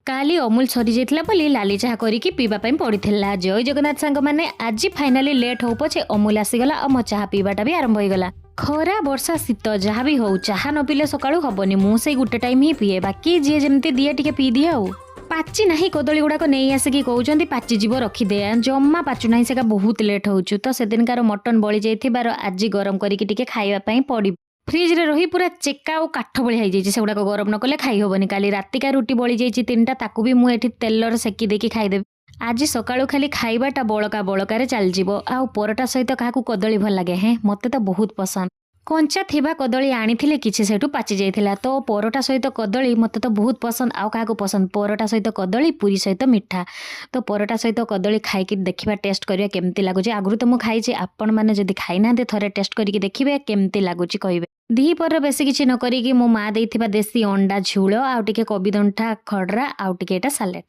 काली अमूल सरी जाइथिला बोली लाली चाह करिकी पीवा पई पड़िथिला। जय जगन्नाथ सांग माने आज फाइनाली लेट हो पछे अमूल आसीगला और मो चाह पीवाटा भी आरंभ होईगला। खरा वर्षा शीत जहाँ भी हो चाह न पीले सकाळू हबनी। मु से गुटे टाइम ही पिए, बाकी जी जेमती दिए टिके पी दिए। आउ पाची नाही कदली गुड़ाक नहीं आसिकी कहउचंदी पाची जीव रखिदे, जम्मा पाचु नाही सेका बहुत लेट होउछु। तो सेदिनकार मटन बळी जाइथिबार आज गरम करिकी टिके खाइबा पई पड़ी। फ्रिज रे रही पूरा चेका और काठ भली हो जाइए, सेगुड़ाक गरम न कले खाई हेबनी। काली रातिका रुटी बड़ी जाइए तीनटा, ताकू भी मुझे तेलर सेकी देकी खाईदेवी। आज सकाळू खाली खाइबाटा बळका बळकार चल जीवो। आ परोटा सहित काहाकू कदली भल लागे? हे मते तो बहुत पसंद। कंचा थिबा कदली आनीथिले किछि सेठू पाची जाइथिला, तो परोटा सहित कदली मते तो बहुत पसंद। आउ काहाकू पसंद परोटा सहित कदली, पूरी सहित मिठा। तो परोटा सहित कदली खाइकी देखिबा, टेस्ट करिया केमती लागुची। आगुरु तो मु खाइछि, आपण माने जदि खाइ नांते थरे टेस्ट करिके देखिबे केमती लागुची कहिबे। दिहिपर बेसी किछि न करिकी मो माँ देइथिबा देसी अंडा झोल, आउ टिके कबी दंठा खडरा, आउ टिके एटा सालेड।